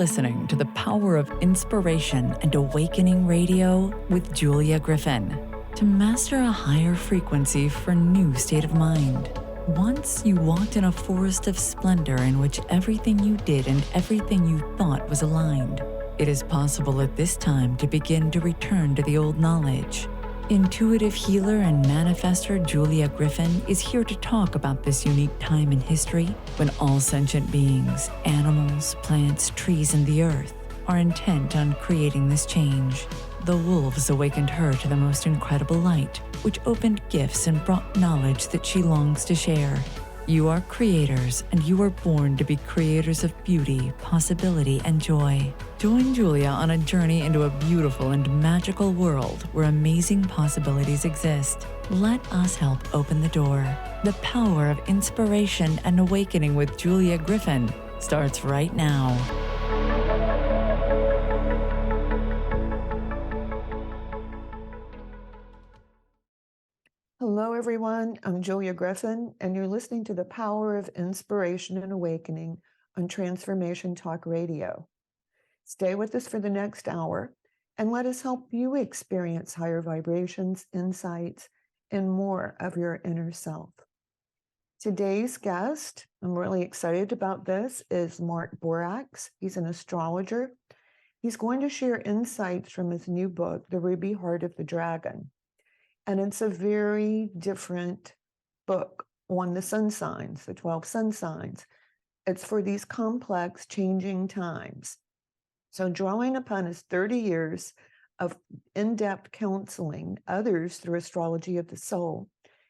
listening to the Power of Inspiration and Awakening Radio with Julia Griffin. To master a higher frequency for a new state of mind. Once you walked in a forest of splendor in which everything you did and everything you thought was aligned. It is possible at this time to begin to return to the old knowledge. Intuitive healer and manifestor Julia Griffin is here to talk about this unique time in history when all sentient beings, animals, plants, trees, and the earth are intent on creating this change. The wolves awakened her to the most incredible light, which opened gifts and brought knowledge that she longs to share. You are creators, and you were born to be creators of beauty, possibility, and joy. Join Julia on a journey into a beautiful and magical world where amazing possibilities exist. Let us help open the door. The Power of Inspiration and Awakening with Julia Griffin starts right now. Hello, everyone. I'm Julia Griffin, and you're listening to The Power of Inspiration and Awakening on Transformation Talk Radio. Stay with us for the next hour, and let us help you experience higher vibrations, insights, and more of your inner self. Today's guest, I'm really excited about this, is Mark Borax. He's an astrologer. He's going to share insights from his new book, The Ruby Heart of the Dragon. And it's a very different book on the sun signs, the 12 sun signs. It's for these complex, changing times. So drawing upon his 30 years of in-depth counseling others through astrology of the soul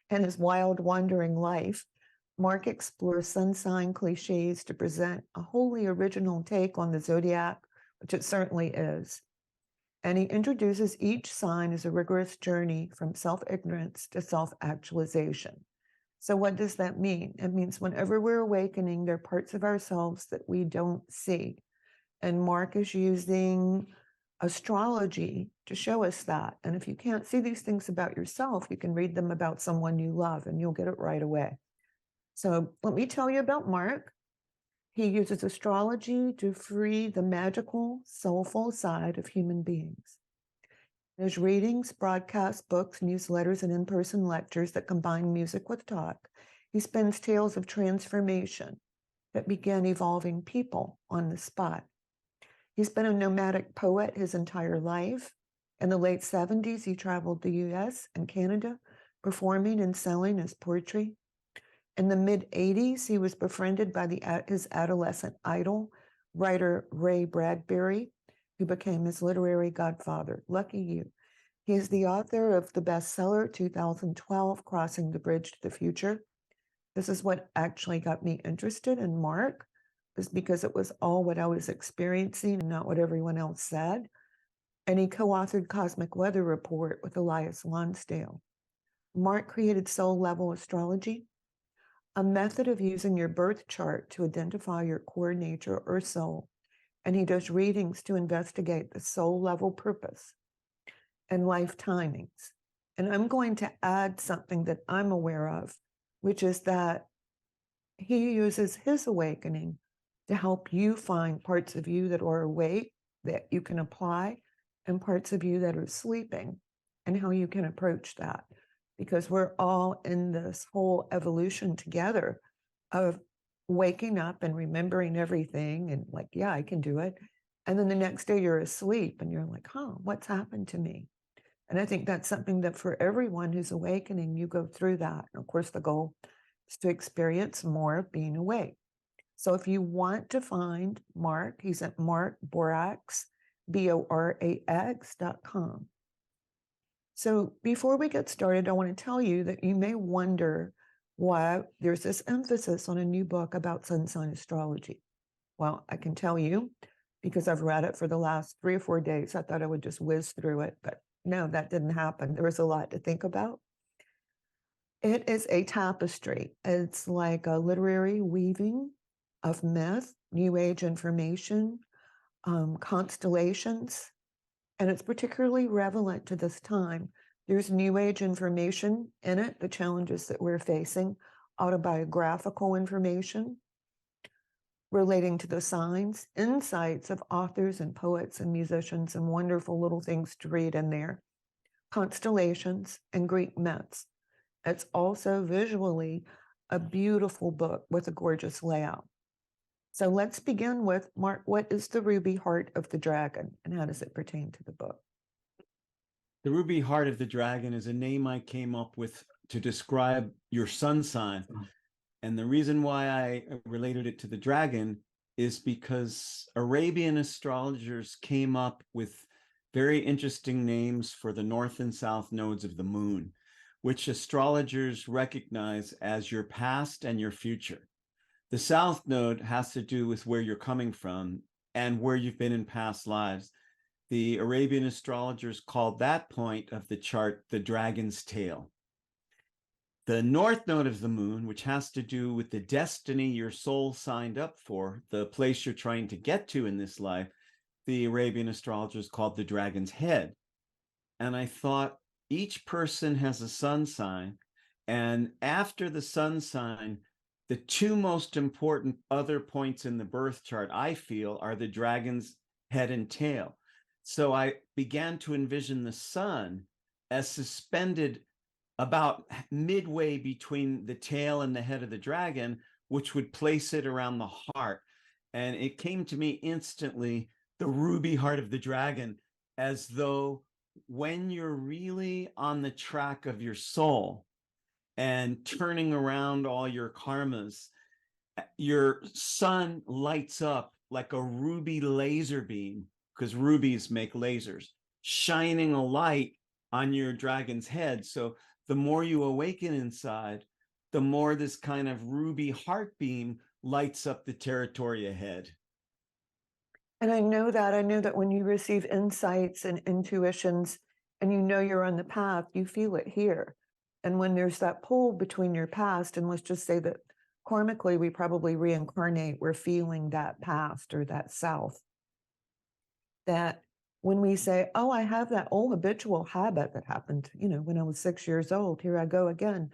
and his wild, wandering life, Mark explores sun sign clichés to present a wholly original take on the zodiac, which it certainly is. And he introduces each sign as a rigorous journey from self-ignorance to self-actualization. So what does that mean? It means whenever we're awakening, there are parts of ourselves that we don't see. And Mark is using astrology to show us that. And if you can't see these things about yourself, you can read them about someone you love and you'll get it right away. So let me tell you about Mark. He uses astrology to free the magical, soulful side of human beings. His readings, broadcasts, books, newsletters, and in-person lectures that combine music with talk, he spins tales of transformation that began evolving people on the spot. He's been a nomadic poet his entire life. In the late 70s, he traveled the US and Canada, performing and selling his poetry. In the mid-'80s, he was befriended by his adolescent idol, writer Ray Bradbury, who became his literary godfather. Lucky you. He is the author of the bestseller 2012, Crossing the Bridge to the Future. This is what actually got me interested in Mark, is because it was all what I was experiencing and not what everyone else said. And he co-authored Cosmic Weather Report with Elias Lonsdale. Mark created soul-level astrology, a method of using your birth chart to identify your core nature or soul. And he does readings to investigate the soul level purpose and life timings. And I'm going to add something that I'm aware of, which is that he uses his awakening to help you find parts of you that are awake that you can apply and parts of you that are sleeping and how you can approach that. Because we're all in this whole evolution together of waking up and remembering everything and like, yeah, I can do it. And then the next day you're asleep and you're like, what's happened to me? And I think that's something that for everyone who's awakening, you go through that. And of course, the goal is to experience more of being awake. So if you want to find Mark, he's at Mark Borax, Borax.com. So before we get started, I want to tell you that you may wonder why there's this emphasis on a new book about sun sign astrology. Well, I can tell you because I've read it for the last 3 or 4 days. I thought I would just whiz through it, but no, that didn't happen. There was a lot to think about. It is a tapestry. It's like a literary weaving of myth, New Age information, constellations, and it's particularly relevant to this time. There's New Age information in it, the challenges that we're facing, autobiographical information, relating to the signs, insights of authors and poets and musicians, and wonderful little things to read in there, constellations, and Greek myths. It's also visually a beautiful book with a gorgeous layout. So let's begin with, Mark, what is the ruby heart of the dragon and how does it pertain to the book? The ruby heart of the dragon is a name I came up with to describe your sun sign. And the reason why I related it to the dragon is because Arabian astrologers came up with very interesting names for the north and south nodes of the moon, which astrologers recognize as your past and your future. The south node has to do with where you're coming from and where you've been in past lives. The Arabian astrologers called that point of the chart the dragon's tail. The north node of the moon, which has to do with the destiny your soul signed up for, the place you're trying to get to in this life, the Arabian astrologers called the dragon's head. And I thought each person has a sun sign, and after the sun sign, the two most important other points in the birth chart, I feel, are the dragon's head and tail. So I began to envision the sun as suspended about midway between the tail and the head of the dragon, which would place it around the heart. And it came to me instantly, the ruby heart of the dragon, as though when you're really on the track of your soul and turning around all your karmas, your sun lights up like a ruby laser beam, because rubies make lasers, shining a light on your dragon's head. So the more you awaken inside, the more this kind of ruby heart beam lights up the territory ahead. And I know that when you receive insights and intuitions and you know you're on the path, you feel it here. And when there's that pull between your past, and let's just say that karmically we probably reincarnate, we're feeling that past or that self. That when we say, oh, I have that old habitual habit that happened, when I was 6 years old, here I go again.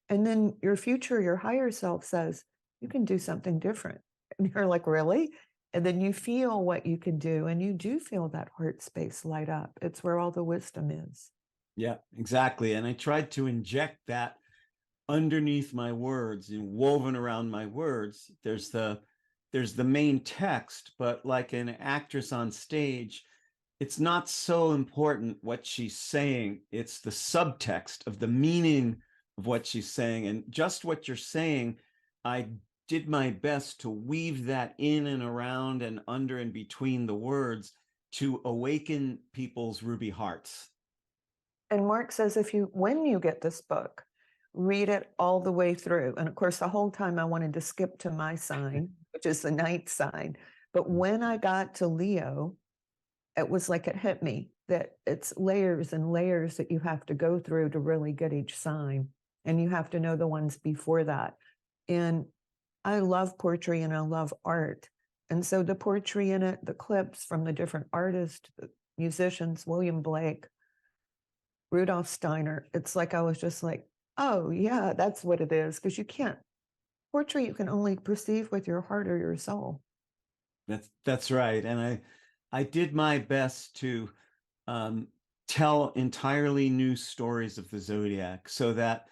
And then your future, your higher self says, you can do something different. And you're like, really? And then you feel what you can do, and you do feel that heart space light up. It's where all the wisdom is. Yeah, exactly. And I tried to inject that underneath my words and woven around my words. There's the main text, but like an actress on stage, it's not so important what she's saying. It's the subtext of the meaning of what she's saying. And just what you're saying, I did my best to weave that in and around and under and between the words to awaken people's ruby hearts. And Mark says, when you get this book, read it all the way through. And of course, the whole time I wanted to skip to my sign, which is the ninth sign. But when I got to Leo, it was like it hit me that it's layers and layers that you have to go through to really get each sign. And you have to know the ones before that. And I love poetry and I love art. And so the poetry in it, the clips from the different artists, the musicians, William Blake, Rudolf Steiner, it's like I was just like, oh, yeah, that's what it is. Because poetry you can only perceive with your heart or your soul. That's right. And I did my best to tell entirely new stories of the zodiac so that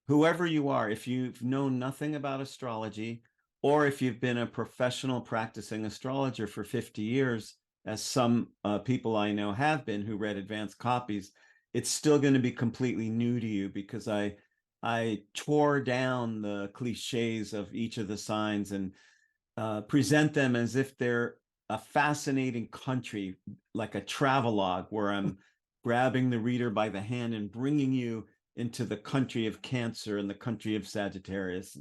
whoever you are, if you've known nothing about astrology, or if you've been a professional practicing astrologer for 50 years, as some people I know have been who read advanced copies, it's still going to be completely new to you because I tore down the clichés of each of the signs and present them as if they're a fascinating country, like a travelogue where I'm grabbing the reader by the hand and bringing you into the country of Cancer and the country of Sagittarius.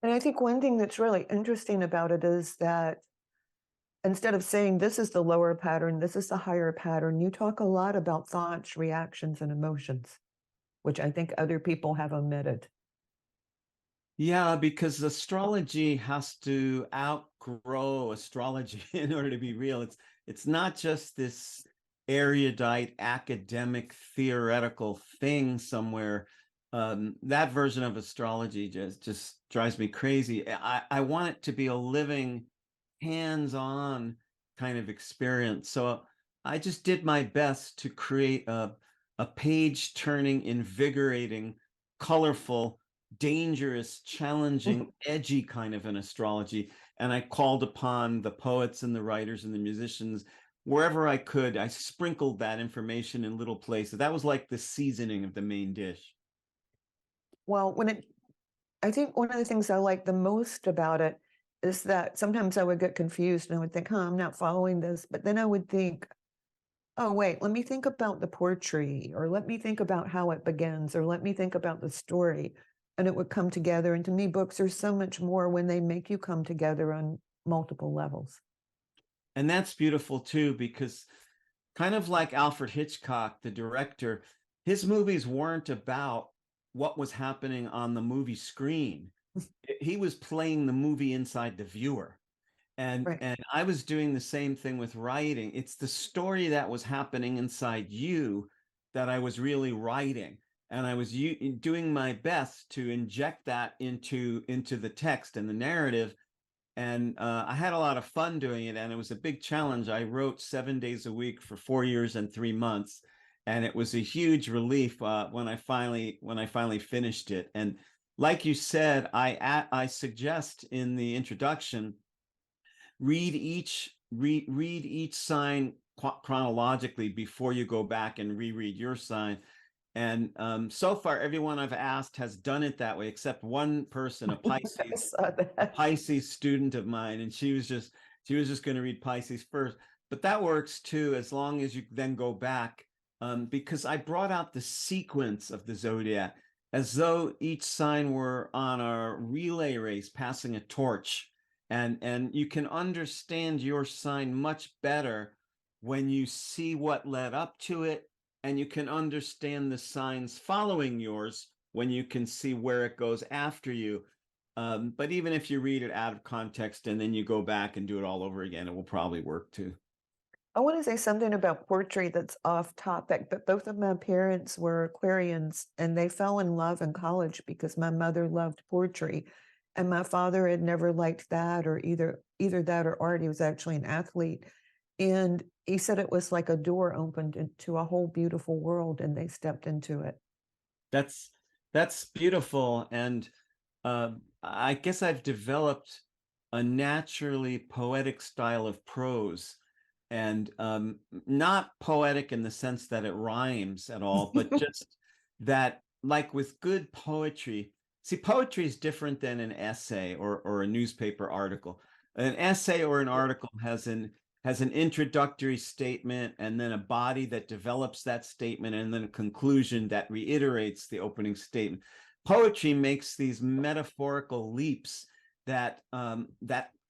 And I think one thing that's really interesting about it is that instead of saying this is the lower pattern, this is the higher pattern, you talk a lot about thoughts, reactions, and emotions, which I think other people have omitted. Yeah, because astrology has to outgrow astrology in order to be real. It's not just this erudite academic theoretical thing somewhere that version of astrology just drives me crazy. I want it to be a living, hands-on kind of experience. So I just did my best to create a page-turning, invigorating, colorful, dangerous, challenging, edgy kind of an astrology. And I called upon the poets and the writers and the musicians wherever I could. I sprinkled that information in little places. That was like the seasoning of the main dish. Well, I think one of the things I like the most about it is that sometimes I would get confused and I would think, I'm not following this. But then I would think, oh, wait, let me think about the poetry, or let me think about how it begins, or let me think about the story. And it would come together. And to me, books are so much more when they make you come together on multiple levels. And that's beautiful too, because kind of like Alfred Hitchcock, the director, his movies weren't about what was happening on the movie screen. He was playing the movie inside the viewer. And Right. and I was doing the same thing with writing. It's the story that was happening inside you that I was really writing. And I was doing my best to inject that into the text and the narrative. And I had a lot of fun doing it, and it was a big challenge. I wrote 7 days a week for 4 years and 3 months, and it was a huge relief when I finally finished it. And like you said, I suggest in the introduction, read each sign chronologically before you go back and reread your sign. And so far, everyone I've asked has done it that way, except one person, a Pisces student of mine, and she was just going to read Pisces first. But that works too, as long as you then go back, because I brought out the sequence of the zodiac as though each sign were on a relay race, passing a torch, and you can understand your sign much better when you see what led up to it, and you can understand the signs following yours when you can see where it goes after you. But even if you read it out of context and then you go back and do it all over again, it will probably work too. I want to say something about poetry that's off topic, but both of my parents were Aquarians and they fell in love in college because my mother loved poetry and my father had never liked that, or either that or art. He was actually an athlete. And he said it was like a door opened into a whole beautiful world and they stepped into it. That's beautiful. And I guess I've developed a naturally poetic style of prose, and not poetic in the sense that it rhymes at all, but just that, like with good poetry, see, poetry is different than an essay or a newspaper article. An essay or an article has an introductory statement, and then a body that develops that statement, and then a conclusion that reiterates the opening statement. Poetry makes these metaphorical leaps that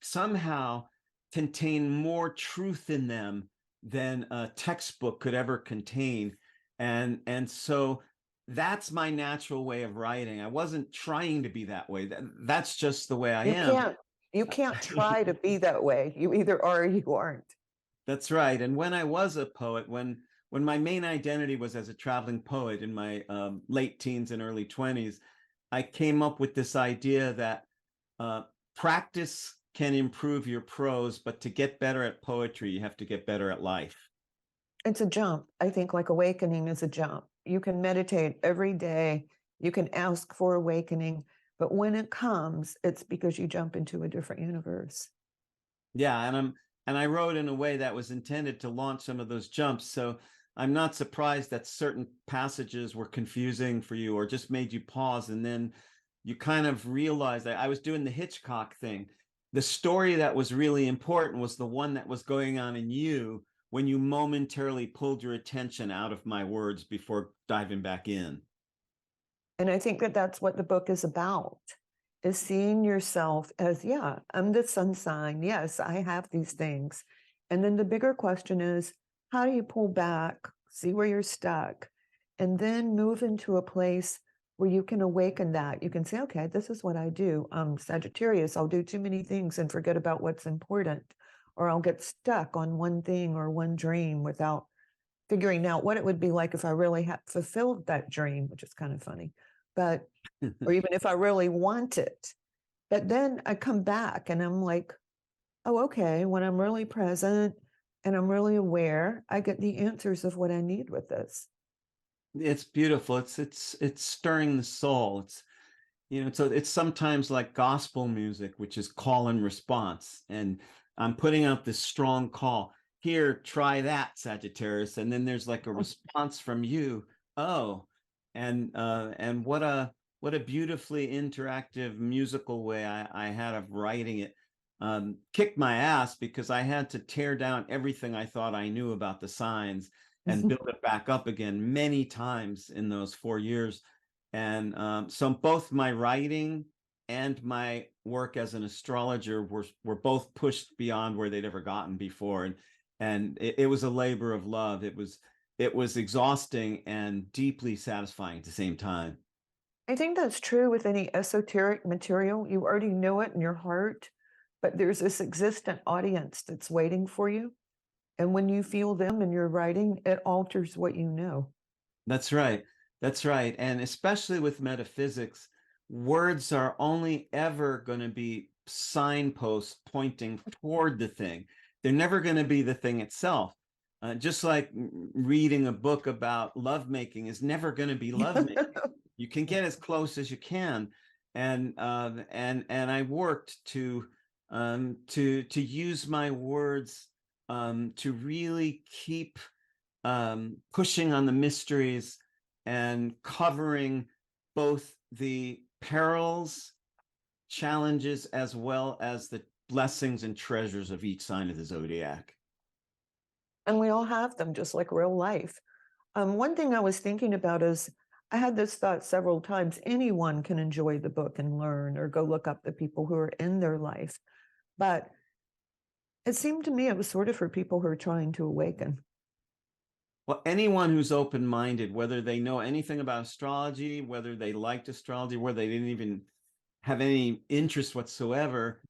somehow contain more truth in them than a textbook could ever contain. And so that's my natural way of writing. I wasn't trying to be that way. That's just the way I am. You can't try to be that way. You either are or you aren't. That's right. And when I was a poet, when my main identity was as a traveling poet in my late teens and early 20s, I came up with this idea that practice can improve your prose, but to get better at poetry, you have to get better at life. It's a jump. I think like awakening is a jump. You can meditate every day. You can ask for awakening. But when it comes, it's because you jump into a different universe. Yeah, and I wrote in a way that was intended to launch some of those jumps. So I'm not surprised that certain passages were confusing for you or just made you pause. And then you kind of realized that I was doing the Hitchcock thing. The story that was really important was the one that was going on in you when you momentarily pulled your attention out of my words before diving back in. And I think that that's what the book is about, is seeing yourself as, yeah, I'm the sun sign. Yes, I have these things. And then the bigger question is, how do you pull back, see where you're stuck, and then move into a place where you can awaken that? You can say, okay, this is what I do. I'm Sagittarius. I'll do too many things and forget about what's important, or I'll get stuck on one thing or one dream without figuring out what it would be like if I really had fulfilled that dream, which is kind of funny. but, or even if I really want it. But then I come back and I'm like, oh, okay, when I'm really present and I'm really aware, I get the answers of what I need with this. It's beautiful. It's stirring the soul. So it's sometimes like gospel music, which is call and response. And I'm putting out this strong call. Here, try that, Sagittarius. And then there's like a response from you. Oh, and what a beautifully interactive musical way I had of writing it. Kicked my ass because I had to tear down everything I thought I knew about the signs and build it back up again many times in those 4 years. And so both my writing and my work as an astrologer were both pushed beyond where they'd ever gotten before. And it was a labor of love. It was exhausting and deeply satisfying at the same time. I think that's true with any esoteric material. You already know it in your heart, but there's this existent audience that's waiting for you. And when you feel them in your writing, it alters what you know. That's right. That's right. And especially with metaphysics, words are only ever going to be signposts pointing toward the thing. They're never going to be the thing itself. Just like reading a book about lovemaking is never going to be lovemaking. You can get as close as you can, and I worked to use my words to really keep pushing on the mysteries and covering both the perils, challenges, as well as the blessings and treasures of each sign of the zodiac. And we all have them, just like real life. One thing I was thinking about is I had this thought several times. Anyone can enjoy the book and learn or go look up the people who are in their life. But it seemed to me it was sort of for people who are trying to awaken. Well, anyone who's open-minded, whether they know anything about astrology, whether they liked astrology, whether they didn't even have any interest whatsoever,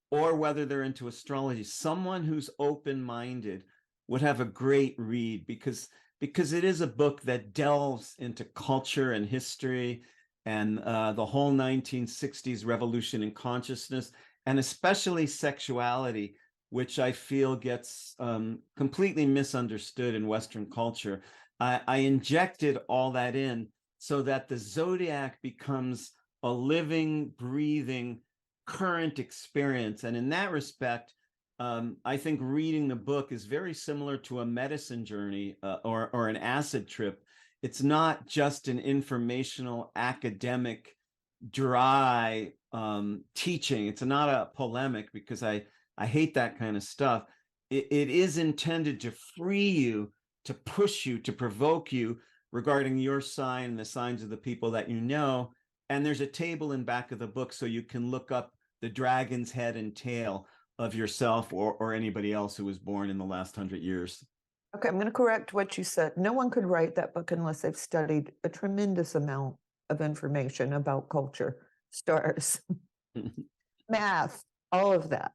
or whether they're into astrology, someone who's open-minded would have a great read because it is a book that delves into culture and history and the whole 1960s revolution in consciousness, and especially sexuality, which I feel gets completely misunderstood in Western culture. I injected all that in so that the zodiac becomes a living, breathing, current experience. And in that respect, I think reading the book is very similar to a medicine journey or an acid trip. It's not just an informational, academic, dry teaching. It's not a polemic because I hate that kind of stuff. It is intended to free you, to push you, to provoke you regarding your sign and the signs of the people that you know. And there's a table in back of the book so you can look up the dragon's head and tail of yourself or anybody else who was born in the last 100 years. Okay, I'm going to correct what you said. No one could write that book unless they've studied a tremendous amount of information about culture, stars, math, all of that.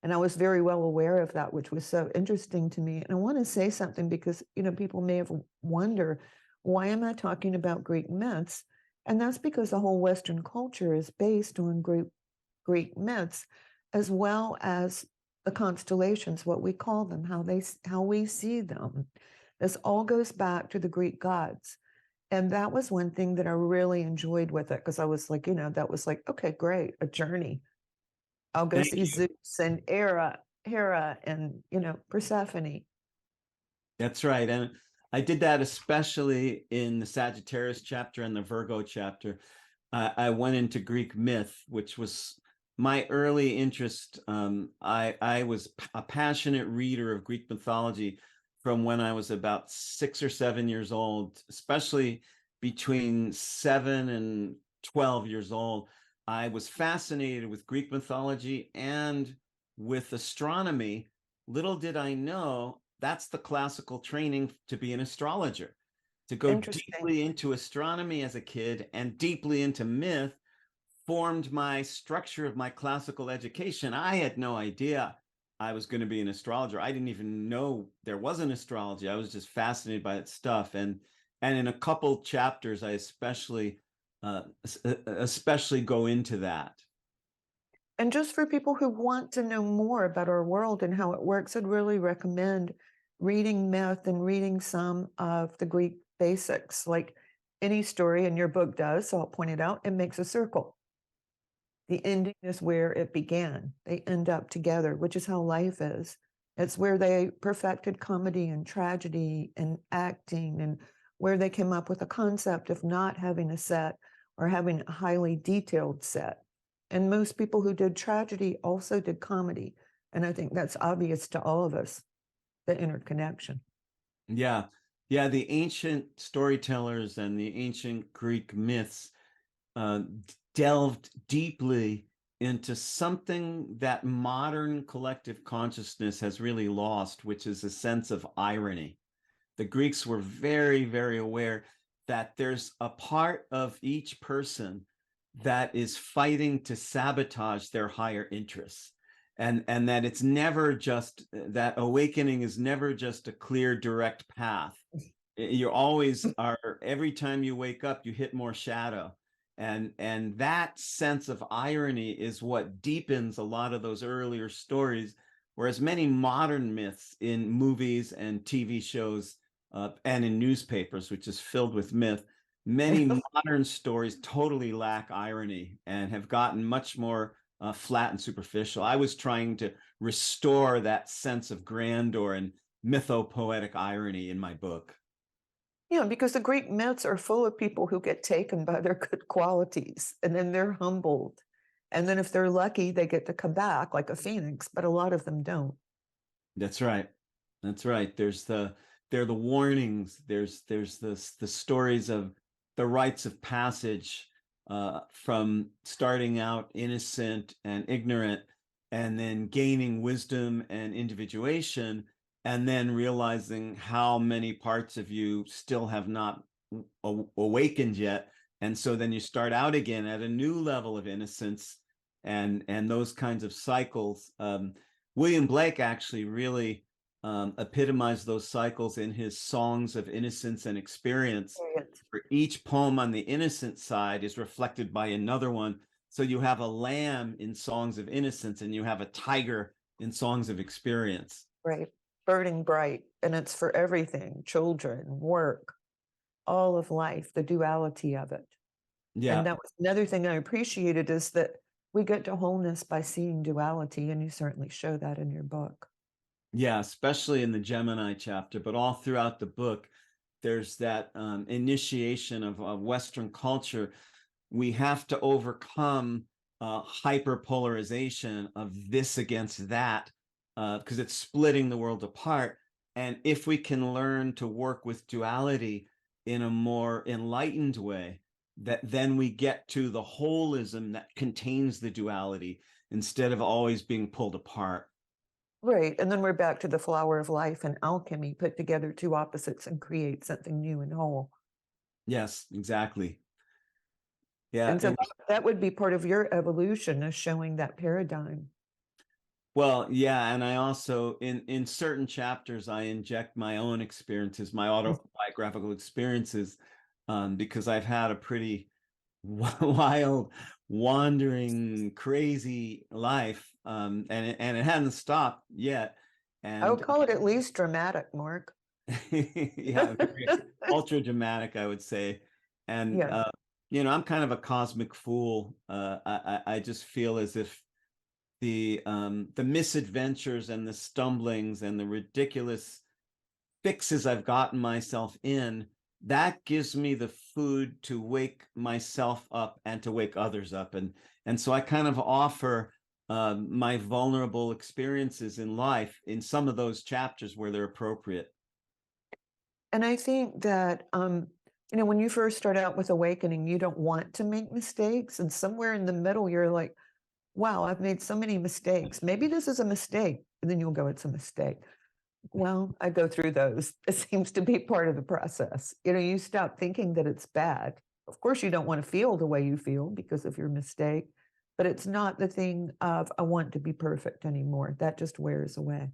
And I was very well aware of that, which was so interesting to me. And I want to say something because, people may have wondered, why am I talking about Greek myths? And that's because the whole Western culture is based on Greek myths, as well as the constellations, what we call them, how we see them. This all goes back to the Greek gods. And that was one thing that I really enjoyed with it, because I was like, that was like, okay, great, a journey. I'll go see Zeus and Hera and, Persephone. That's right. And I did that especially in the Sagittarius chapter and the Virgo chapter. I went into Greek myth, which was my early interest. I was a passionate reader of Greek mythology from when I was about 6 or 7 years old, especially between 7 and 12 years old. I was fascinated with Greek mythology and with astronomy. Little did I know that's the classical training to be an astrologer, to go deeply into astronomy as a kid and deeply into myth formed my structure of my classical education. I had no idea I was going to be an astrologer. I didn't even know there was an astrology. I was just fascinated by that stuff. And in a couple chapters, I especially especially go into that. And just for people who want to know more about our world and how it works, I'd really recommend reading myth and reading some of the Greek basics. Like any story, and your book does, so I'll point it out, it makes a circle. The ending is where it began. They end up together, which is how life is. It's where they perfected comedy and tragedy and acting, and where they came up with a concept of not having a set or having a highly detailed set. And most people who did tragedy also did comedy. And I think that's obvious to all of us, the interconnection. Yeah. Yeah. The ancient storytellers and the ancient Greek myths delved deeply into something that modern collective consciousness has really lost, which is a sense of irony. The Greeks were very, very aware that there's a part of each person that is fighting to sabotage their higher interests. And that it's never just, that awakening is never just a clear, direct path. You always are, every time you wake up, you hit more shadow. And that sense of irony is what deepens a lot of those earlier stories, whereas many modern myths in movies and TV shows and in newspapers, which is filled with myth, many modern stories totally lack irony and have gotten much more flat and superficial. I was trying to restore that sense of grandeur and mythopoetic irony in my book. Yeah, because the Greek myths are full of people who get taken by their good qualities, and then they're humbled. And then if they're lucky, they get to come back like a phoenix, but a lot of them don't. That's right. That's right. There are the warnings. There's the stories of the rites of passage from starting out innocent and ignorant, and then gaining wisdom and individuation, and then realizing how many parts of you still have not awakened yet. And so then you start out again at a new level of innocence, and those kinds of cycles. William Blake actually really epitomized those cycles in his Songs of Innocence and Experience. For each poem on the innocent side is reflected by another one. So you have a lamb in Songs of Innocence, and you have a tiger in Songs of Experience. Right. Burning bright. And it's for everything, children, work, all of life, the duality of it. Yeah. And that was another thing I appreciated, is that we get to wholeness by seeing duality. And you certainly show that in your book. Yeah, especially in the Gemini chapter, but all throughout the book, there's that initiation of Western culture. We have to overcome hyperpolarization of this against that, because it's splitting the world apart. And if we can learn to work with duality in a more enlightened way, that then we get to the holism that contains the duality instead of always being pulled apart. Right. And then we're back to the flower of life and alchemy, put together two opposites and create something new and whole. Yes, exactly. Yeah. And so that would be part of your evolution, is showing that paradigm. Well, yeah, and I also in certain chapters I inject my own experiences, my autobiographical experiences, because I've had a pretty wild, wandering, crazy life, and it hadn't stopped yet. And I would call it at least dramatic, Mark. yeah, ultra dramatic, I would say. And Yeah. I'm kind of a cosmic fool. I just feel as if the misadventures and the stumblings and the ridiculous fixes I've gotten myself in, that gives me the food to wake myself up and to wake others up. And so I kind of offer my vulnerable experiences in life in some of those chapters where they're appropriate. And I think that, when you first start out with awakening, you don't want to make mistakes. And somewhere in the middle, you're like, wow, I've made so many mistakes. Maybe this is a mistake. And then you'll go, it's a mistake. Well, I go through those. It seems to be part of the process. You stop thinking that it's bad. Of course, you don't want to feel the way you feel because of your mistake, but it's not the thing of, I want to be perfect anymore. That just wears away.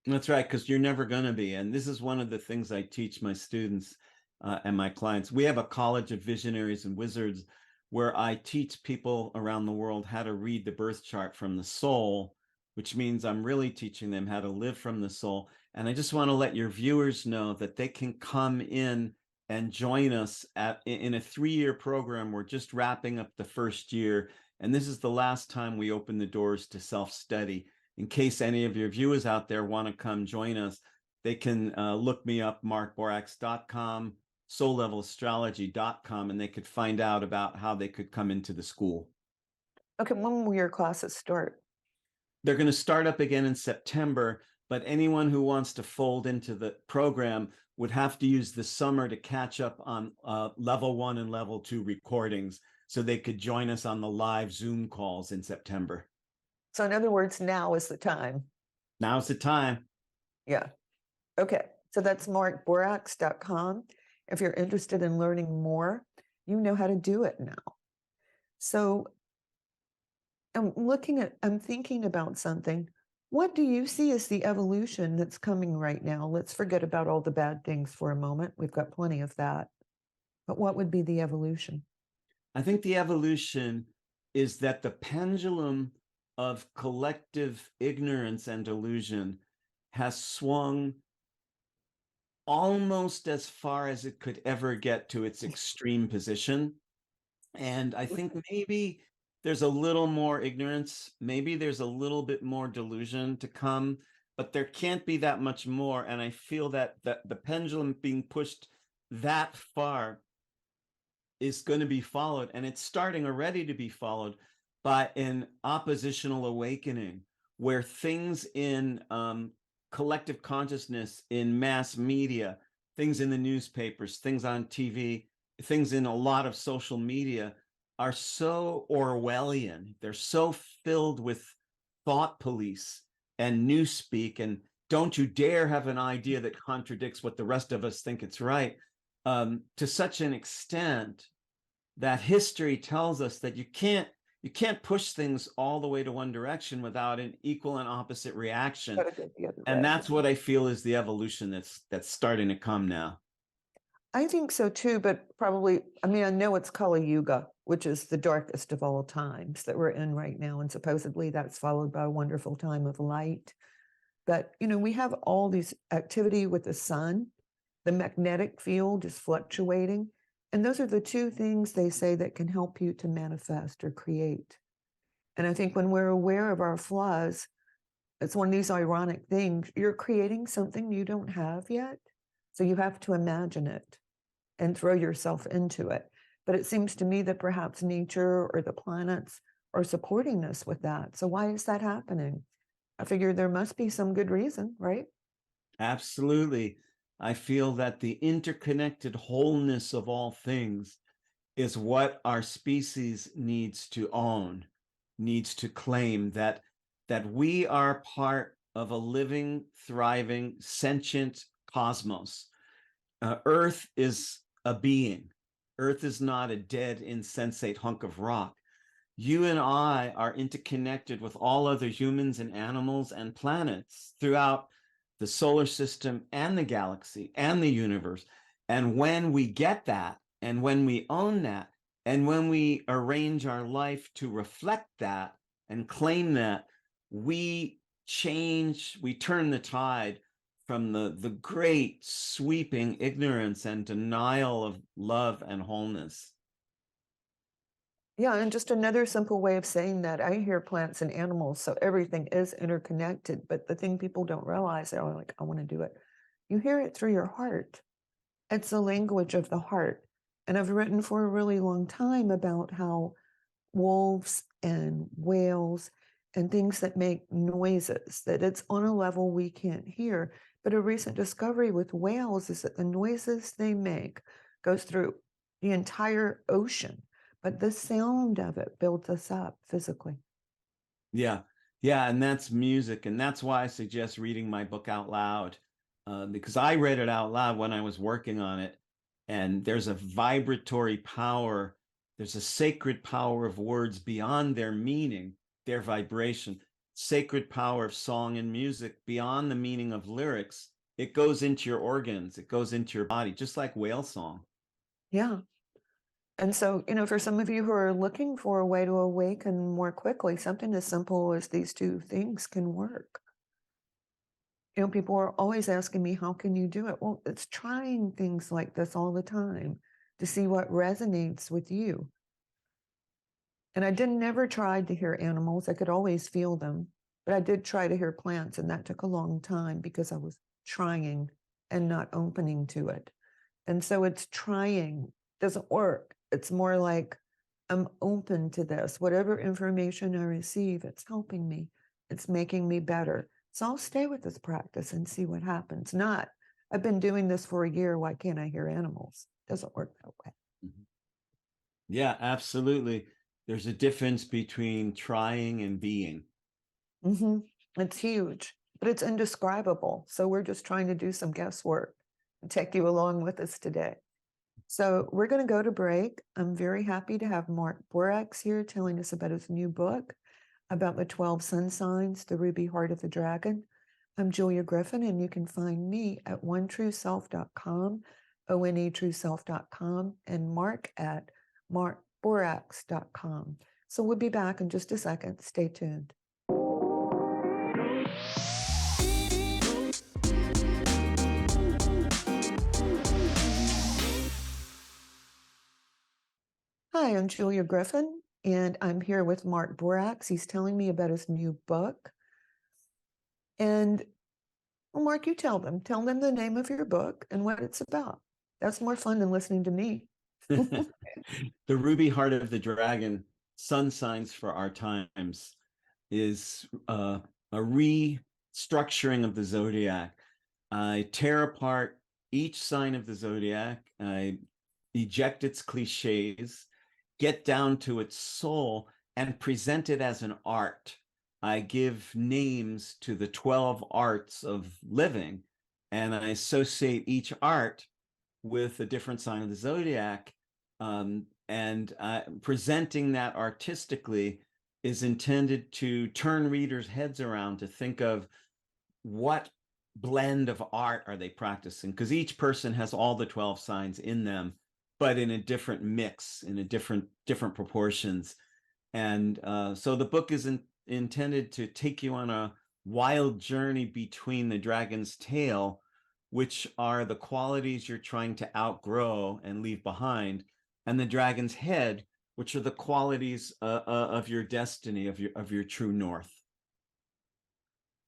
That's right, because you're never going to be. And this is one of the things I teach my students and my clients. We have a college of visionaries and wizards where I teach people around the world how to read the birth chart from the soul, which means I'm really teaching them how to live from the soul. And I just want to let your viewers know that they can come in and join us in a 3-year program. We're just wrapping up the first year, and this is the last time we open the doors to self-study. In case any of your viewers out there want to come join us, they can look me up, markborax.com, soullevelastrology.com, and they could find out about how they could come into the school. Okay, when will your classes start? They're going to start up again in September, but anyone who wants to fold into the program would have to use the summer to catch up on level 1 and level 2 recordings so they could join us on the live Zoom calls in September. So in other words, now is the time. Now's the time. Yeah. Okay. So that's markborax.com. If you're interested in learning more, you know how to do it now. So I'm thinking about something. What do you see as the evolution that's coming right now? Let's forget about all the bad things for a moment. We've got plenty of that. But what would be the evolution? I think the evolution is that the pendulum of collective ignorance and delusion has swung almost as far as it could ever get to its extreme position. And I think maybe there's a little more ignorance, maybe there's a little bit more delusion to come, but there can't be that much more. And I feel that the pendulum being pushed that far is going to be followed, and it's starting already to be followed by an oppositional awakening, where things in collective consciousness, in mass media, things in the newspapers, things on TV, things in a lot of social media are so Orwellian. They're so filled with thought police and newspeak, and don't you dare have an idea that contradicts what the rest of us think it's right, to such an extent that history tells us that you can't push things all the way to one direction without an equal and opposite reaction. And that's what I feel is the evolution that's starting to come now. I think so too, but probably, I mean, I know it's Kali Yuga, which is the darkest of all times that we're in right now. And supposedly that's followed by a wonderful time of light. But, we have all these activity with the sun. The magnetic field is fluctuating. And those are the two things they say that can help you to manifest or create. And I think when we're aware of our flaws, it's one of these ironic things. You're creating something you don't have yet. So you have to imagine it and throw yourself into it. But it seems to me that perhaps nature or the planets are supporting us with that. So why is that happening? I figure there must be some good reason, right? Absolutely. I feel that the interconnected wholeness of all things is what our species needs to own, needs to claim, that we are part of a living, thriving, sentient cosmos. Earth is a being. Earth is not a dead, insensate hunk of rock. You and I are interconnected with all other humans and animals and planets throughout the solar system and the galaxy and the universe. And when we get that, and when we own that, and when we arrange our life to reflect that and claim that, we turn the tide from the great sweeping ignorance and denial of love and wholeness. Yeah, and just another simple way of saying that, I hear plants and animals, so everything is interconnected. But the thing people don't realize, they're like, I want to do it. You hear it through your heart. It's the language of the heart. And I've written for a really long time about how wolves and whales and things that make noises, that it's on a level we can't hear. But a recent discovery with whales is that the noises they make goes through the entire ocean, but the sound of it builds us up physically. Yeah, and that's music, and that's why I suggest reading my book out loud, because I read it out loud when I was working on it, and there's a vibratory power, there's a sacred power of words beyond their meaning, their vibration, sacred power of song and music beyond the meaning of lyrics it goes into your organs, it goes into your body, just like whale song. Yeah. And so, for some of you who are looking for a way to awaken more quickly, something as simple as these two things can work. People are always asking me, how can you do it? Well, it's trying things like this all the time to see what resonates with you. And I never tried to hear animals. I could always feel them, but I did try to hear plants, and that took a long time because I was trying and not opening to it. And so it's trying, doesn't work. It's more like I'm open to this. Whatever information I receive, it's helping me. It's making me better. So I'll stay with this practice and see what happens. Not, I've been doing this for a year. Why can't I hear animals? Doesn't work that way. Mm-hmm. Yeah, absolutely. There's a difference between trying and being. Mm-hmm. It's huge, but it's indescribable. So we're just trying to do some guesswork and take you along with us today. So we're going to go to break. I'm very happy to have Mark Borax here telling us about his new book about the 12 sun signs, the ruby heart of the dragon. I'm Julia Griffin, and you can find me at onetrueself.com, onetrueself.com, and Mark at markborax.com. So we'll be back in just a second. Stay tuned. Hi, I'm Julia Griffin, and I'm here with Mark Borax. He's telling me about his new book. And well, Mark, you tell them the name of your book and what it's about. That's more fun than listening to me. The ruby heart of the dragon, sun signs for our times, is a restructuring of the zodiac. I tear apart each sign of the zodiac. I eject its clichés, get down to its soul, and present it as an art. I give names to the 12 arts of living, and I associate each art with a different sign of the zodiac. And presenting that artistically is intended to turn readers' heads around to think of what blend of art are they practicing, because each person has all the 12 signs in them, but in a different mix, in a different proportions. And so the book is intended to take you on a wild journey between the dragon's tail, which are the qualities you're trying to outgrow and leave behind, and the dragon's head, which are the qualities of your destiny, of your true north.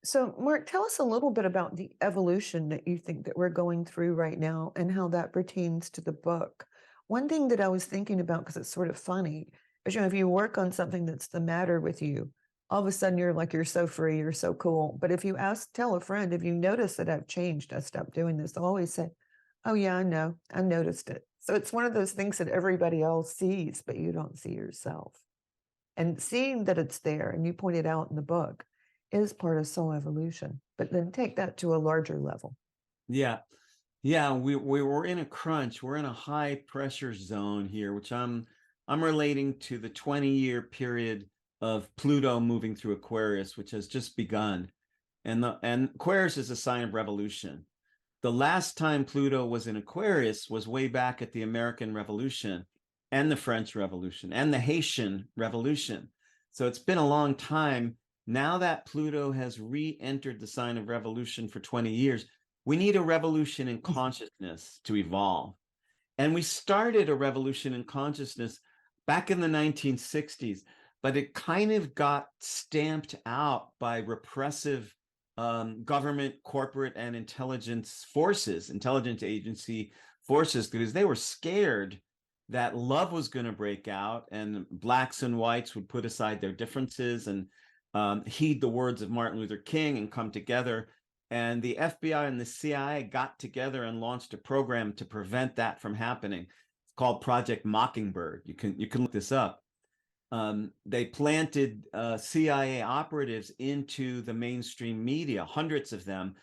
So, Mark, tell us a little bit about the evolution that you think that we're going through right now and how that pertains to the book. One thing that I was thinking about, because it's sort of funny, is, if you work on something that's the matter with you, all of a sudden you're like, you're so free, you're so cool. But if you tell a friend, if you notice that I've changed, I stopped doing this, they'll always say, oh yeah, I know, I noticed it. So it's one of those things that everybody else sees, but you don't see yourself. And seeing that it's there, and you point it out in the book, is part of soul evolution. But then take that to a larger level. Yeah. We're in a crunch. We're in a high pressure zone here, which I'm relating to the 20-year period of Pluto moving through Aquarius, which has just begun. And Aquarius is a sign of revolution. The last time Pluto was in Aquarius was way back at the American Revolution and the French Revolution and the Haitian Revolution. So it's been a long time. Now that Pluto has re-entered the sign of revolution for 20 years, we need a revolution in consciousness to evolve. And we started a revolution in consciousness back in the 1960s, but it kind of got stamped out by repressive government, corporate, and intelligence agency forces, because they were scared that love was going to break out and blacks and whites would put aside their differences and heed the words of Martin Luther King and come together. And the FBI and the CIA got together and launched a program to prevent that from happening. It's called Project Mockingbird. You can look this up. They planted CIA operatives into the mainstream media, hundreds of them,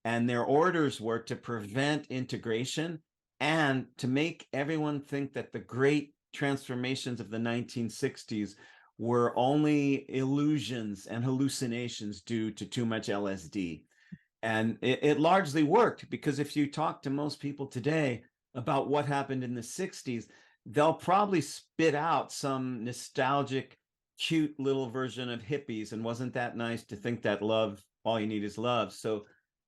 and their orders were to prevent integration and to make everyone think that the great transformations of the 1960s were only illusions and hallucinations due to too much LSD. And it largely worked, because if you talk to most people today about what happened in the 60s, they'll probably spit out some nostalgic, cute little version of hippies. And wasn't that nice to think that love, all you need is love. So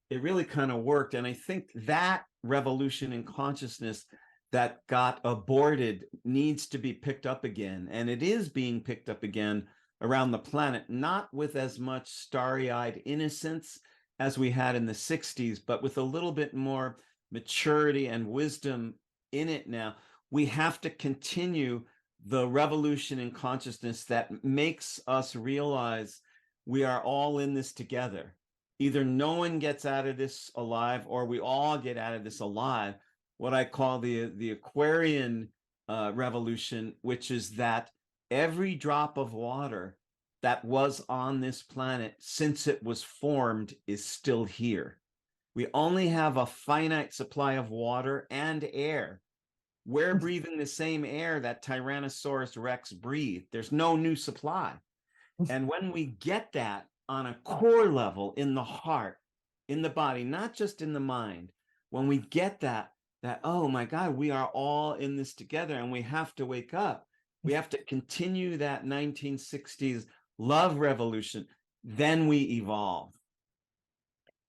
it really kind of worked. And I think that revolution in consciousness that got aborted needs to be picked up again. And it is being picked up again around the planet, not with as much starry-eyed innocence as we had in the 60s, but with a little bit more maturity and wisdom in it now. We have to continue the revolution in consciousness that makes us realize we are all in this together. Either no one gets out of this alive, or we all get out of this alive. What I call the Aquarian revolution, which is that every drop of water that was on this planet since it was formed is still here. We only have a finite supply of water and air. We're breathing the same air that Tyrannosaurus Rex breathed. There's no new supply. And when we get that on a core level in the heart, in the body, not just in the mind, when we get that, oh my God, we are all in this together, and we have to wake up. We have to continue that 1960s love revolution. Then we evolve.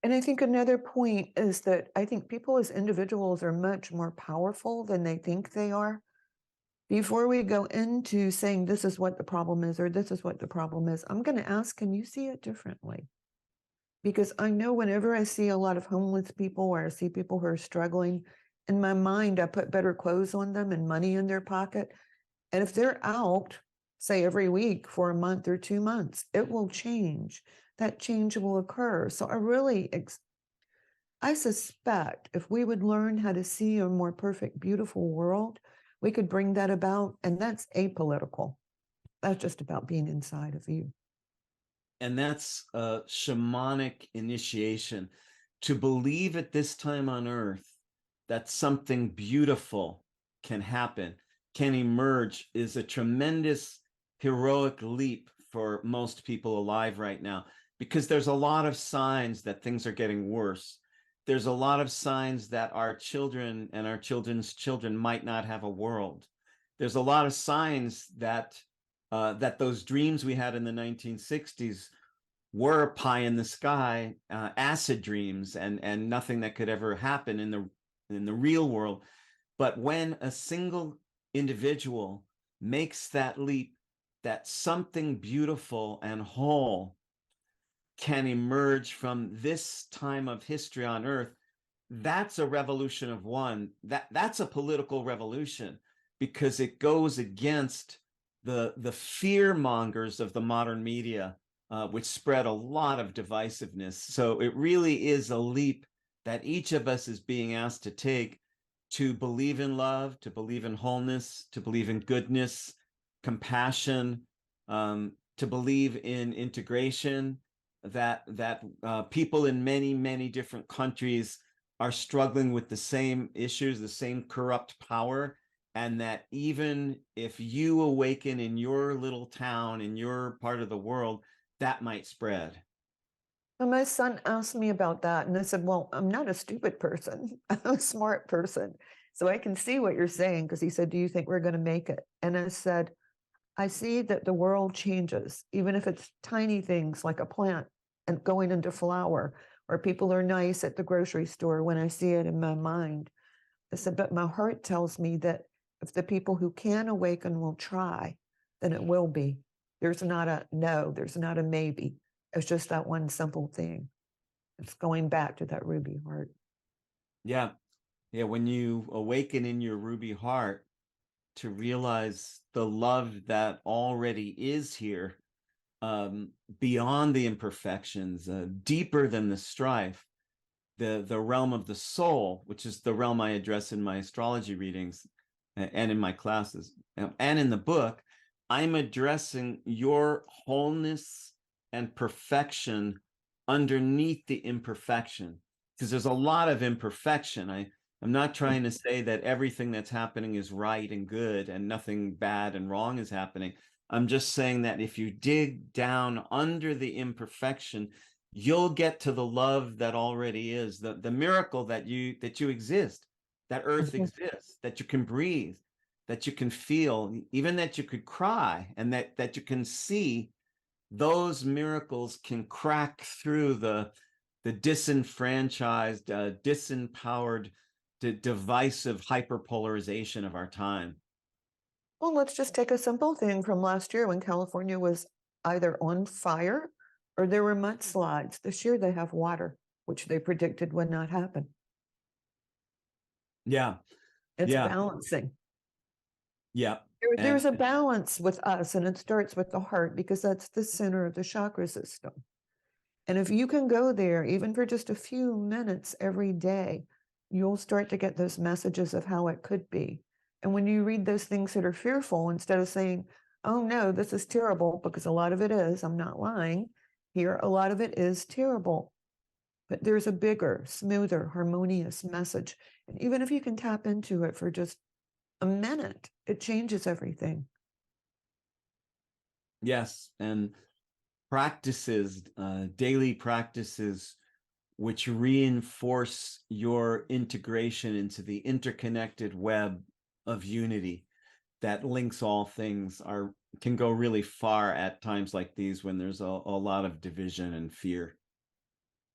And I think another point is that I think people as individuals are much more powerful than they think they are. Before we go into saying this is what the problem is, or this is what the problem is, I'm going to ask, can you see it differently? Because I know whenever I see a lot of homeless people, or I see people who are struggling, in my mind, I put better clothes on them and money in their pocket. And if they're out, say every week for a month or 2 months, it will change. That change will occur. So I suspect if we would learn how to see a more perfect, beautiful world, we could bring that about. And that's apolitical. That's just about being inside of you. And that's a shamanic initiation. To believe at this time on earth that something beautiful can happen, can emerge, is a tremendous heroic leap for most people alive right now, because there's a lot of signs that things are getting worse. There's a lot of signs that our children and our children's children might not have a world. There's a lot of signs that that those dreams we had in the 1960s were pie in the sky, acid dreams, and nothing that could ever happen in the real world. But when a single individual makes that leap, that something beautiful and whole can emerge from this time of history on earth, that's a revolution of one. That's a political revolution, because it goes against the fear mongers of the modern media, which spread a lot of divisiveness. So it really is a leap that each of us is being asked to take, to believe in love, to believe in wholeness, to believe in goodness, compassion, to believe in integration, that people in many, many different countries are struggling with the same issues, the same corrupt power, and that even if you awaken in your little town, in your part of the world, that might spread. And my son asked me about that, and I said, well, I'm not a stupid person. I'm a smart person. So I can see what you're saying, because he said, do you think we're going to make it? And I said, I see that the world changes, even if it's tiny things like a plant and going into flower, or people are nice at the grocery store when I see it in my mind. I said, but my heart tells me that if the people who can awaken will try, then it will be. There's not a no, there's not a maybe. It's just that one simple thing. It's going back to that ruby heart. Yeah. Yeah. When you awaken in your ruby heart to realize the love that already is here, beyond the imperfections, deeper than the strife, the realm of the soul, which is the realm I address in my astrology readings and in my classes and in the book, I'm addressing your wholeness and perfection underneath the imperfection, because there's a lot of imperfection. I'm not trying to say that everything that's happening is right and good and nothing bad and wrong is happening. I'm just saying that if you dig down under the imperfection, you'll get to the love that already is, the miracle that you exist, that earth Mhm. exists, that you can breathe, that you can feel, even that you could cry, and that you can see. Those miracles can crack through the disenfranchised, disempowered, divisive hyperpolarization of our time. Well, let's just take a simple thing from last year when California was either on fire or there were mudslides. This year they have water, which they predicted would not happen. Yeah, It's yeah, balancing. yeah. There's And a balance with us, and it starts with the heart because that's the center of the chakra system. And if you can go there, even for just a few minutes every day, you'll start to get those messages of how it could be. And when you read those things that are fearful, instead of saying, oh no, this is terrible, because a lot of it is, I'm not lying here, a lot of it is terrible. But there's a bigger, smoother, harmonious message. And even if you can tap into it for just a minute, it changes everything. yes, and practices, daily practices, which reinforce your integration into the interconnected web of unity that links all things, can go really far at times like these when there's a lot of division and fear.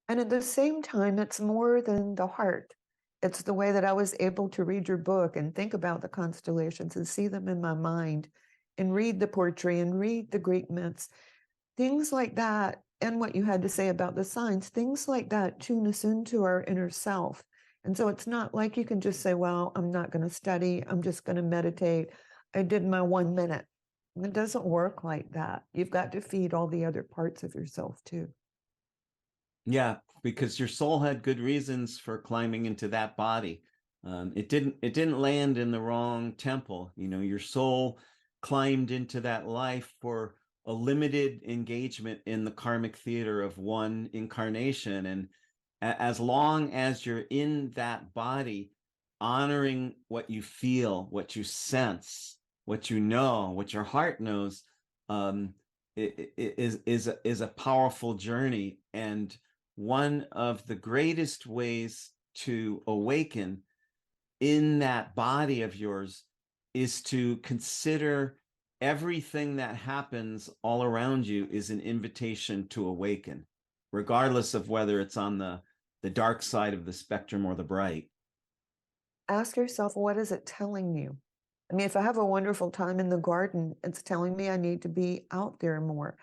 And at the same time, it's more than the heart. It's the way that I was able to read your book and think about the constellations and see them in my mind and read the poetry and read the Greek myths, things like that. And what you had to say about the signs, things like that tune us into our inner self. And so it's not like you can just say, well, I'm not going to study, I'm just going to meditate. I did my 1 minute. It doesn't work like that. You've got to feed all the other parts of yourself too. Yeah, because your soul had good reasons for climbing into that body. It didn't land in the wrong temple. You know, your soul climbed into that life for a limited engagement in the karmic theater of one incarnation. And as long as you're in that body, honoring what you feel, what you sense, what you know, what your heart knows, is a powerful journey. And one of the greatest ways to awaken in that body of yours is to consider everything that happens all around you is an invitation to awaken, regardless of whether it's on the dark side of the spectrum or the bright. Ask yourself, what is it telling you? I mean, if I have a wonderful time in the garden, it's telling me I need to be out there more.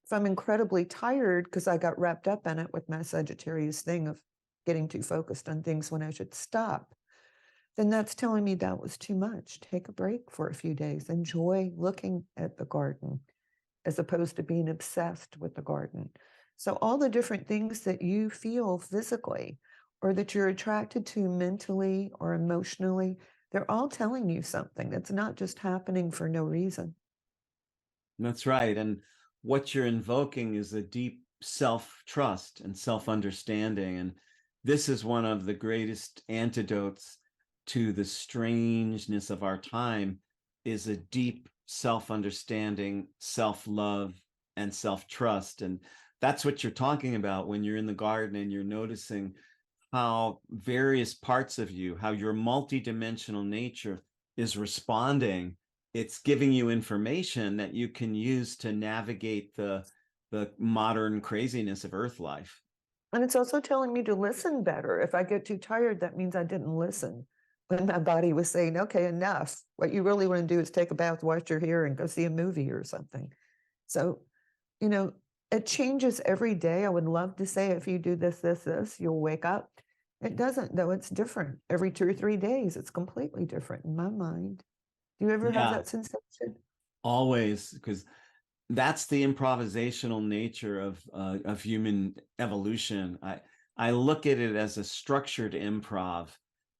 If I'm incredibly tired because I got wrapped up in it with my Sagittarius thing of getting too focused on things when I should stop, then that's telling me that was too much. Take a break for a few days. Enjoy looking at the garden as opposed to being obsessed with the garden. So all the different things that you feel physically or that you're attracted to mentally or emotionally, they're all telling you something. That's not just happening for no reason. That's right. And what you're invoking is a deep self-trust and self-understanding. And this is one of the greatest antidotes to the strangeness of our time, is a deep self-understanding, self-love, and self-trust. And that's what you're talking about when you're in the garden and you're noticing how various parts of you, how your multidimensional nature is responding. It's giving you information that you can use to navigate the modern craziness of Earth life. And it's also telling me to listen better. If I get too tired, that means I didn't listen when my body was saying, okay, enough. What you really want to do is take a bath, wash your hair, and go see a movie or something. So, you know, it changes every day. I would love to say if you do this, you'll wake up. It doesn't, though. It's different. Every 2 or 3 days, it's completely different in my mind. Do you ever have Yeah, that sensation? always, because that's the improvisational nature of human evolution. I look at it as a structured improv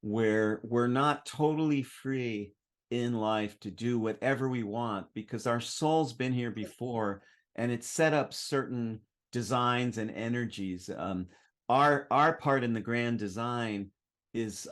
where we're not totally free in life to do whatever we want because our soul's been here before and it's set up certain designs and energies. Our part in the grand design is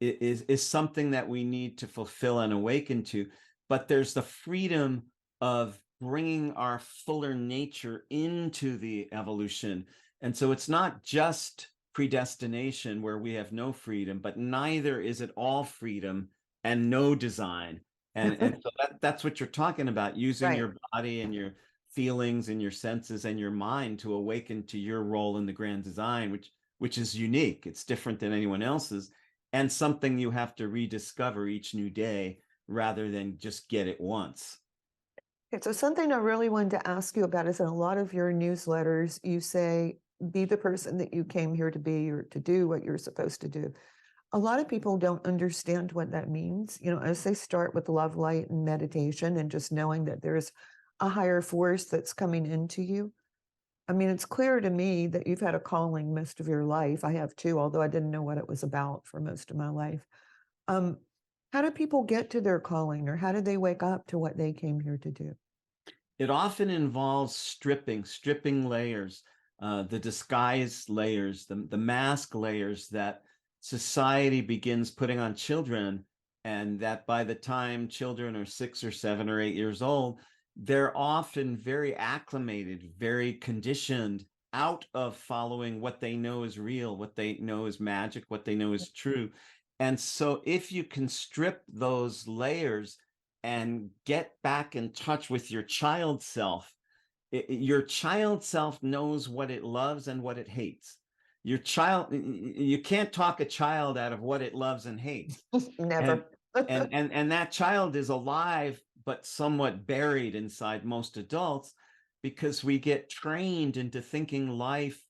is something that we need to fulfill and awaken to, but there's the freedom of bringing our fuller nature into the evolution. And so it's not just predestination where we have no freedom, but neither is it all freedom and no design. And so that's what you're talking about, using Right. your body and your feelings and your senses and your mind to awaken to your role in the grand design, which is unique. It's different than anyone else's, and something you have to rediscover each new day rather than just get it once. Okay, so something I really wanted to ask you about is in a lot of your newsletters, you say, be the person that you came here to be or to do what you're supposed to do. A lot of people don't understand what that means. You know, as they start with love, light, and meditation and just knowing that there's a higher force that's coming into you. I mean, it's clear to me that you've had a calling most of your life. I have too, although I didn't know what it was about for most of my life. Um, how do people get to their calling, or how do they wake up to what they came here to do? It often involves stripping layers, the disguise layers, the mask layers that society begins putting on children, and that by the time children are 6 or 7 or 8 years old, they're often very acclimated, very conditioned out of following what they know is real, what they know is magic, what they know is true. And so if you can strip those layers and get back in touch with your child self, your child self knows what it loves and what it hates. Your child, you can't talk a child out of what it loves and hates. And Never. and that child is alive but somewhat buried inside most adults, because we get trained into thinking life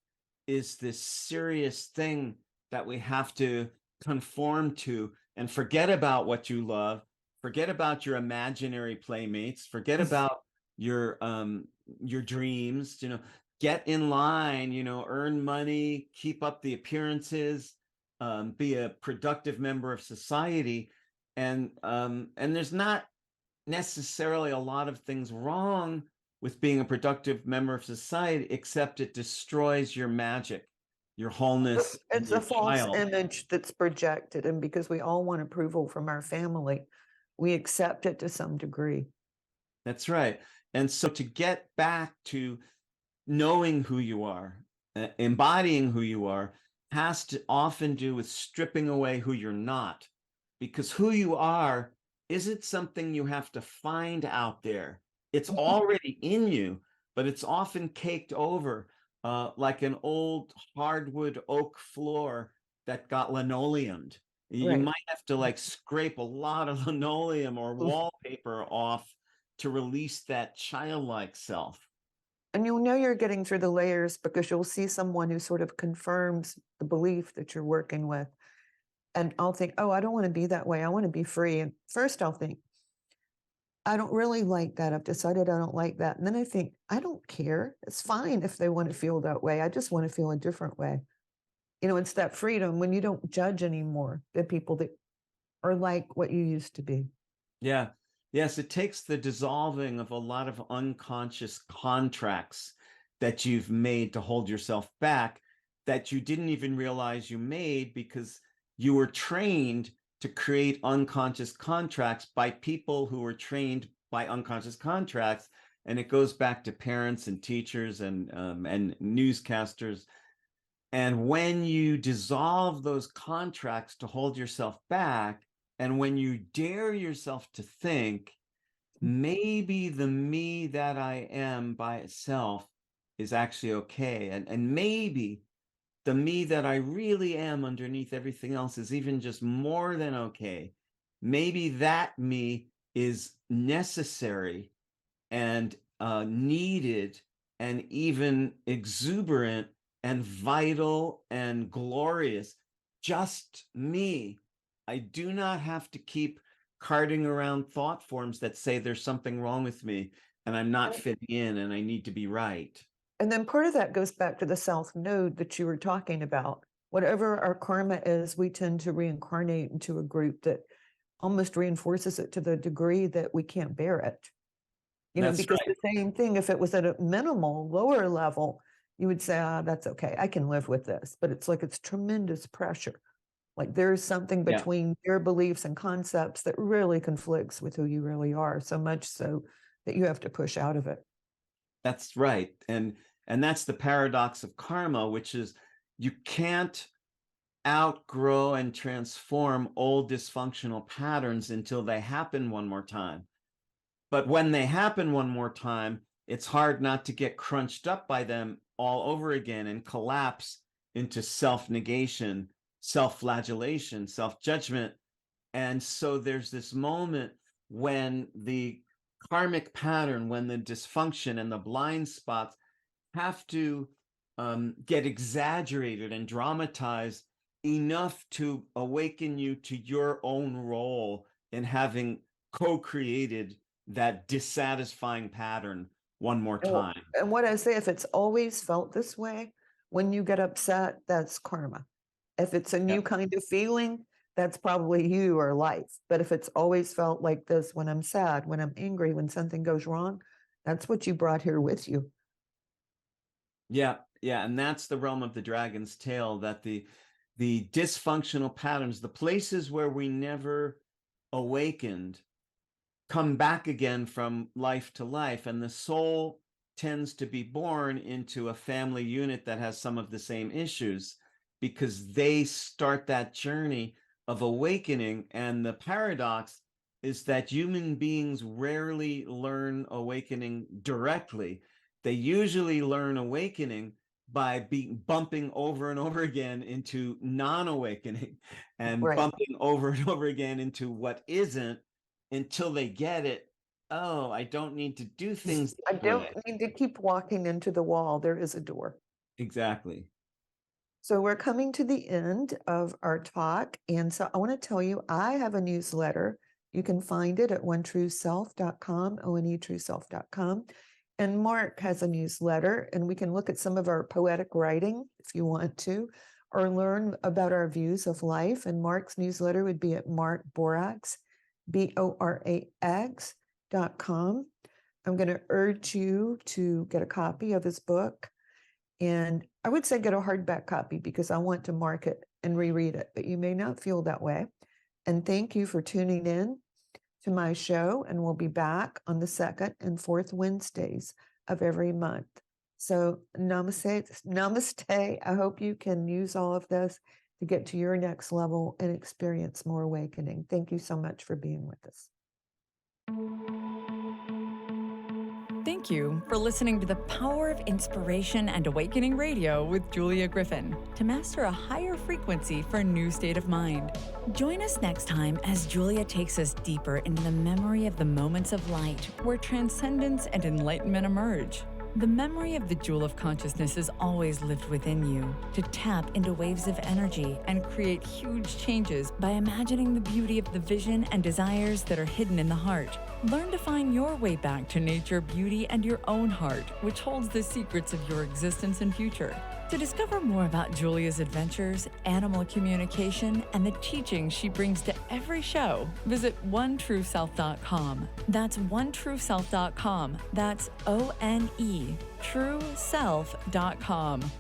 is this serious thing that we have to conform to, and forget about what you love, forget about your imaginary playmates, forget about your dreams, get in line, earn money, keep up the appearances, be a productive member of society. And there's not necessarily a lot of things wrong with being a productive member of society, except it destroys your magic, your wholeness, and It's your a false child. image that's projected, and because we all want approval from our family, we accept it to some degree. That's right. And so to get back to knowing who you are, embodying who you are, has to often do with stripping away who you're not, because who you are isn't something you have to find out there. It's already in you, but it's often caked over, like an old hardwood oak floor that got linoleumed. You Right. might have to like scrape a lot of linoleum or wallpaper off to release that childlike self. And you'll know you're getting through the layers because you'll see someone who sort of confirms the belief that you're working with. And I'll think, oh, I don't want to be that way. I want to be free. And first I'll think, I don't really like that. I've decided I don't like that. And then I think, I don't care. It's fine if they want to feel that way. I just want to feel a different way. You know, it's that freedom when you don't judge anymore the people that are like what you used to be. Yeah. Yes, it takes the dissolving of a lot of unconscious contracts that you've made to hold yourself back, that you didn't even realize you made, because you were trained to create unconscious contracts by people who were trained by unconscious contracts. And it goes back to parents and teachers and newscasters. And when you dissolve those contracts to hold yourself back, and when you dare yourself to think, maybe the me that I am by itself is actually okay. And maybe the me that I really am underneath everything else is even just more than okay. Maybe that me is necessary and needed and even exuberant and vital and glorious. Just me. I do not have to keep carting around thought forms that say there's something wrong with me and I'm not fitting in and I need to be right. And then part of that goes back to the South Node that you were talking about. Whatever our karma is, we tend to reincarnate into a group that almost reinforces it to the degree that we can't bear it. You know, That's because right. the same thing, if it was at a minimal, lower level, you would say, ah, that's okay. I can live with this. But it's like it's tremendous pressure. Like there's something Yeah. between your beliefs and concepts that really conflicts with who you really are, so much so that you have to push out of it. That's right. And that's the paradox of karma, which is you can't outgrow and transform old dysfunctional patterns until they happen one more time. But when they happen one more time, it's hard not to get crunched up by them all over again and collapse into self-negation, self-flagellation, self-judgment. And so there's this moment when the karmic pattern, when the dysfunction and the blind spots have to get exaggerated and dramatized enough to awaken you to your own role in having co-created that dissatisfying pattern one more time. And what I say, if it's always felt this way, when you get upset, that's karma. If it's a new kind of feeling, that's probably you or life. But if it's always felt like this, when I'm sad, when I'm angry, when something goes wrong, that's what you brought here with you. Yeah. And that's the realm of the dragon's tail, that the dysfunctional patterns, the places where we never awakened, come back again from life to life. And the soul tends to be born into a family unit that has some of the same issues because they start that journey of awakening. And the paradox is that human beings rarely learn awakening directly. They usually learn awakening by bumping over and over again into non-awakening and bumping over and over again into what isn't, until they get it. Oh, I don't need to do things. I don't need to keep walking into the wall. There is a door. Exactly. So we're coming to the end of our talk. And so I want to tell you, I have a newsletter. You can find it at onetrueself.com, onetrueself.com. And Mark has a newsletter, and we can look at some of our poetic writing if you want to, or learn about our views of life. And Mark's newsletter would be at Mark Borax, Borax.com. I'm going to urge you to get a copy of his book. And I would say get a hardback copy because I want to mark it and reread it, but you may not feel that way. And thank you for tuning in to my show. And we'll be back on the second and fourth Wednesdays of every month. So namaste. I hope you can use all of this to get to your next level and experience more awakening. Thank you so much for being with us. Thank you for listening to the Power of Inspiration and Awakening Radio with Julia Griffin, to master a higher frequency for a new state of mind. Join us next time as Julia takes us deeper into the memory of the moments of light where transcendence and enlightenment emerge. The memory of the jewel of consciousness is always lived within you, to tap into waves of energy and create huge changes by imagining the beauty of the vision and desires that are hidden in the heart. Learn to find your way back to nature, beauty, and your own heart, which holds the secrets of your existence and future. To discover more about Julia's adventures, animal communication, and the teachings she brings to every show, visit onetrueself.com. That's onetrueself.com. That's ONE, trueself.com.